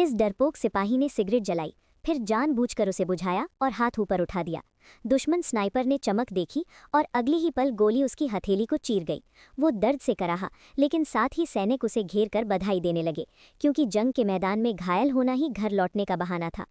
इस डरपोक सिपाही ने सिगरेट जलाई, फिर जानबूझकर उसे बुझाया और हाथ ऊपर उठा दिया। दुश्मन स्नाइपर ने चमक देखी और अगली ही पल गोली उसकी हथेली को चीर गई। वो दर्द से कराहा, लेकिन साथ ही सैनिक उसे घेर कर बधाई देने लगे, क्योंकि जंग के मैदान में घायल होना ही घर लौटने का बहाना था।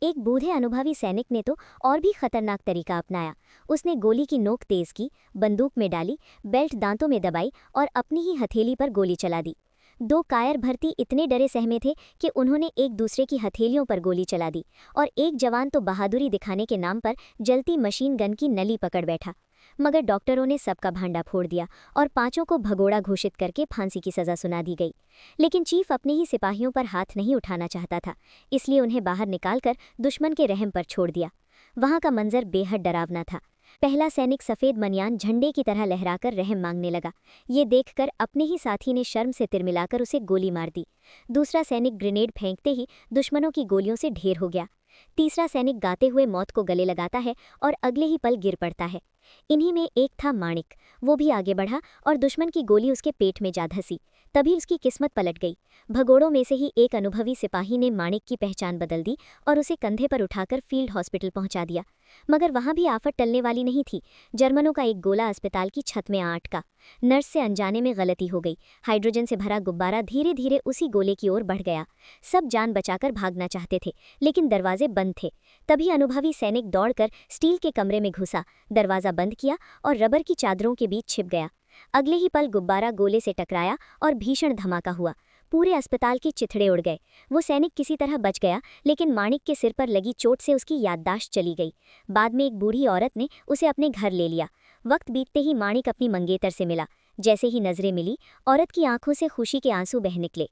एक बूढ़े अनुभवी सैनिक ने तो और भी खतरनाक तरीका अपनाया। उसने गोली की नोक तेज की, बंदूक में डाली, बेल्ट दांतों में दबाई और अपनी ही हथेली पर गोली चला दी। दो कायर भर्ती इतने डरे सहमे थे कि उन्होंने एक दूसरे की हथेलियों पर गोली चला दी, और एक जवान तो बहादुरी दिखाने के नाम पर जलती मशीन गन की नली पकड़ बैठा। मगर डॉक्टरों ने सबका भांडा फोड़ दिया और पांचों को भगोड़ा घोषित करके फांसी की सजा सुना दी गई। लेकिन चीफ अपने ही सिपाहियों पर हाथ नहीं उठाना चाहता था, इसलिए उन्हें बाहर निकालकर दुश्मन के रहम पर छोड़ दिया। वहां का मंजर बेहद डरावना था। पहला सैनिक सफ़ेद मनियान झंडे की तरह लहराकर रहम मांगने लगा। ये देखकर अपने ही साथी ने शर्म से तिरमिलाकर उसे गोली मार दी। दूसरा सैनिक ग्रेनेड फेंकते ही दुश्मनों की गोलियों से ढेर हो गया। तीसरा सैनिक गाते हुए मौत को गले लगाता है और अगले ही पल गिर पड़ता है। इन्हीं में एक था माणिक। वो भी आगे बढ़ा और दुश्मन की गोली उसके पेट में जा धंसी। तभी उसकी किस्मत पलट गई। भगोड़ों में से ही एक अनुभवी सिपाही ने माणिक की पहचान बदल दी और उसे कंधे पर उठाकर फील्ड हॉस्पिटल पहुंचा दिया। मगर वहां भी आफत टलने वाली नहीं थी। जर्मनों का एक गोला अस्पताल की छत में आ अटका। नर्स से अनजाने में गलती हो गई। हाइड्रोजन से भरा गुब्बारा धीरे धीरे उसी गोले की ओर बढ़ गया। सब जान बचाकर भागना चाहते थे, लेकिन दरवाजे बंद थे। तभी अनुभवी सैनिक दौड़कर स्टील के कमरे में घुसा, दरवाजा बंद किया और रबर की चादरों के बीच छिप गया। अगले ही पल गुब्बारा गोले से टकराया और भीषण धमाका हुआ। पूरे अस्पताल के चिथड़े उड़ गए। वो सैनिक किसी तरह बच गया, लेकिन माणिक के सिर पर लगी चोट से उसकी याददाश्त चली गई। बाद में एक बूढ़ी औरत ने उसे अपने घर ले लिया। वक्त बीतते ही माणिक अपनी मंगेतर से मिला। जैसे ही नजरें मिली, औरत की आंखों से खुशी के आंसू बह निकले।